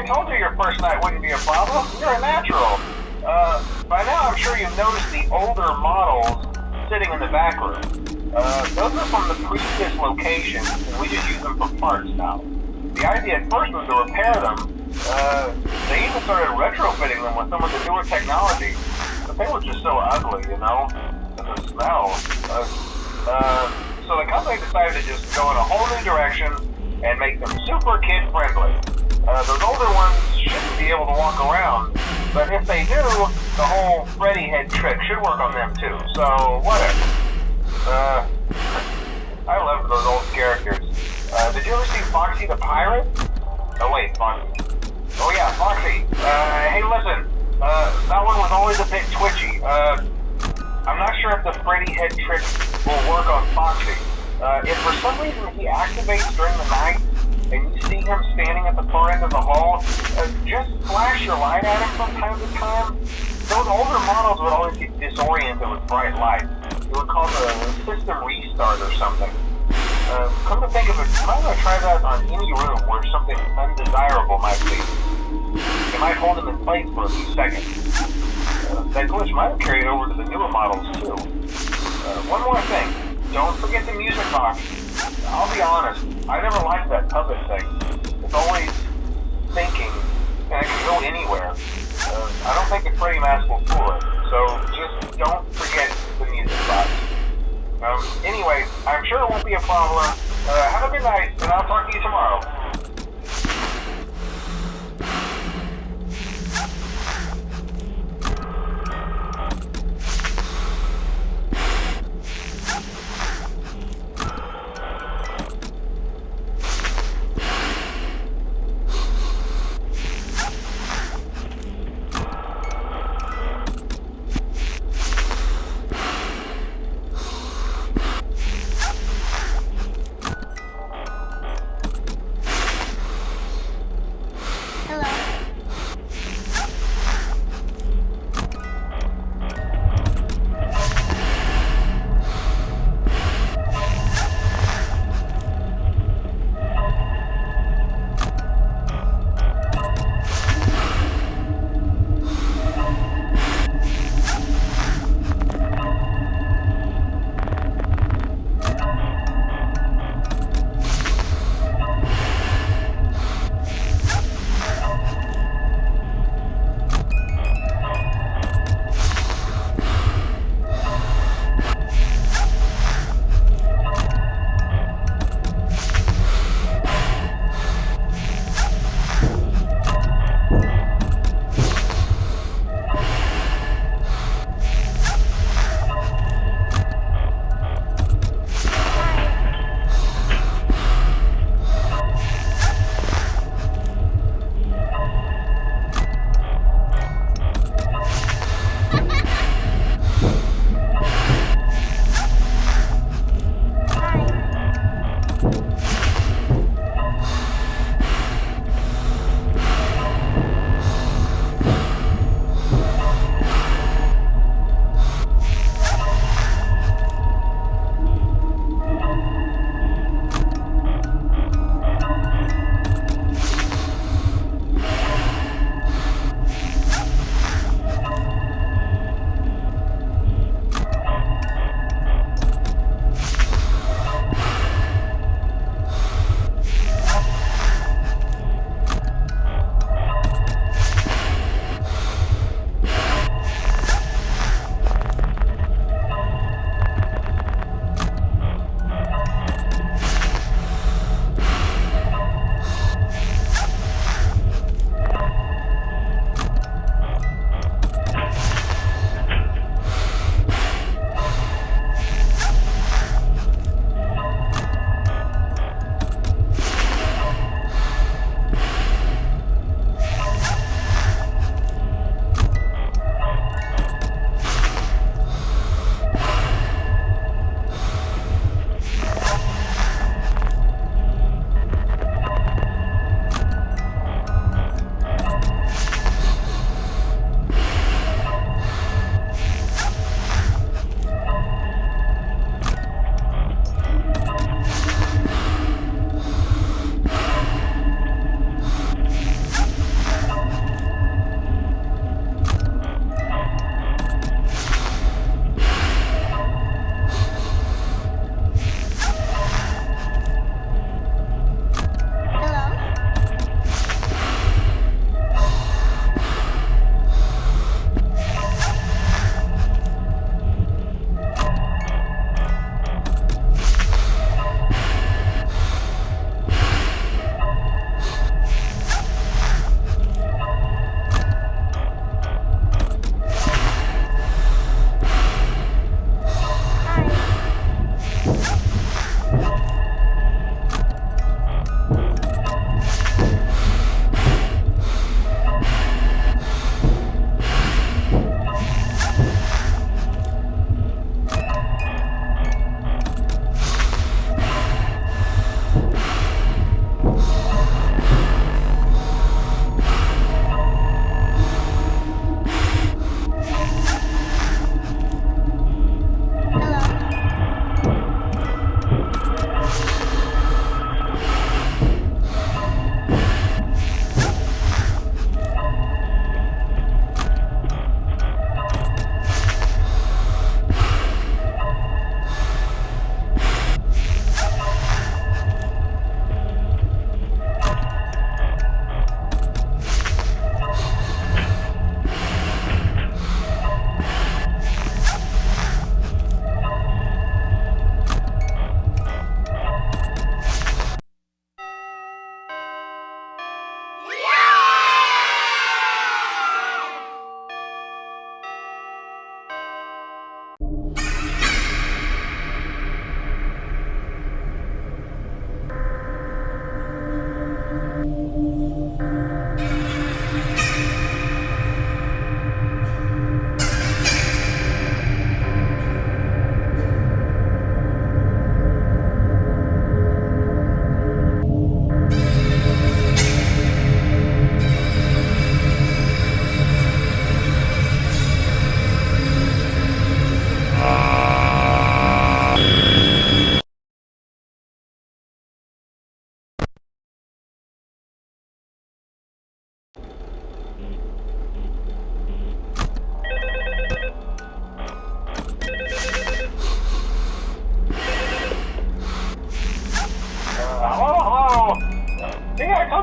told you your first night wouldn't be a problem. You're a natural. By now I'm sure you've noticed the older models sitting in the back room. Those are from the previous location, and we just use them for parts now. The idea at first was to repair them. They even started retrofitting them with some of the newer technology, but they were just so ugly, you know, and the smell. So the company decided to just go in a whole new direction and make them super kid-friendly. Those older ones shouldn't be able to walk around, but if they do, the whole Freddy head trick should work on them too, so whatever. I love those old characters. Did you ever see Foxy the Pirate? Oh wait, Foxy. Oh yeah, Foxy. Hey listen, that one was always a bit twitchy. I'm not sure if the Freddy head trick will work on Foxy. If for some reason he activates during the night, and you see him standing at the far end of the hall, just flash your light at him from time to time. Those older models would always get disoriented with bright lights. It would cause a system restart or something. Come to think of it, you might want to try that on any room where something undesirable might be. It might hold him in place for a few seconds. That glitch might have carried over to the newer models too. One more thing, don't forget the music box. I'll be honest, I never liked that puppet thing. It's always thinking, and it can go anywhere. I don't think the Freddy mask will fool it, so just don't forget the music box. Anyway, I'm sure it won't be a problem. Have a good night, and I'll talk to you tomorrow.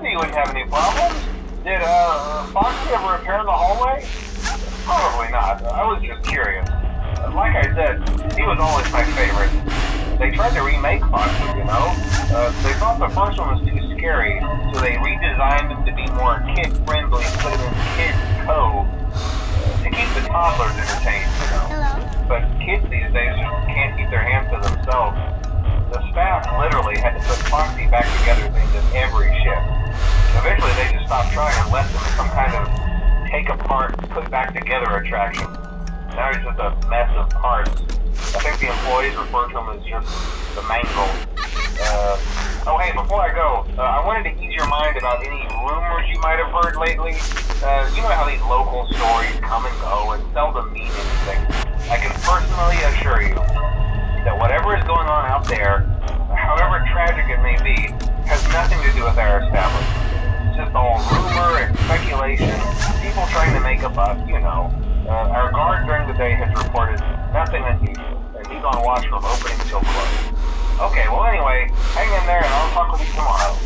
told you wouldn't have any problems. Did, Foxy ever appear in the hallway? Probably not. I was just curious. Like I said, he was always my favorite. They tried to remake Foxy, you know? They thought the first one was too scary, so they redesigned him to be more kid-friendly, put him in Kids Cove to keep the toddlers entertained, you know? Hello? But kids these days just can't keep their hands to themselves. The staff literally had to put Foxy back together things in every shift. Eventually they just stopped trying and left him in some kind of take apart, put back together attraction. Now he's just a mess of parts. I think the employees refer to him as just the mangle. Oh hey, before I go, I wanted to ease your mind about any rumors you might have heard lately. You know how these local stories come and go and seldom mean anything. I can personally assure you that whatever is going on out there, however tragic it may be, has nothing to do with our establishment. It's just all rumor and speculation, people trying to make a buck, you know. Our guard during the day has reported nothing unusual, and he's on watch from opening till close. Okay, well anyway, hang in there and I'll talk with you tomorrow.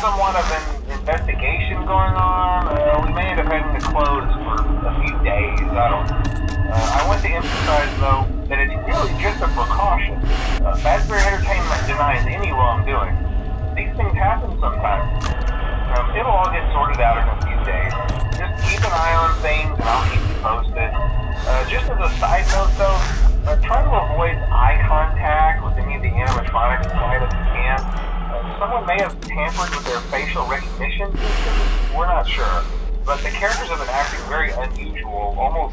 somewhat of an investigation going on. We may end up having to close for a few days. I don't know. I want to emphasize, though, that it's really just a precaution. Fazbear Entertainment denies any wrongdoing. These things happen sometimes. It'll all get sorted out in a few days. Just keep an eye on things, and I'll keep you posted. Just as a side note, though, try to avoid eye contact with any of the animatronics as light as you can. Someone may have tampered with their facial recognition system. We're not sure. But the characters have been acting very unusual, almost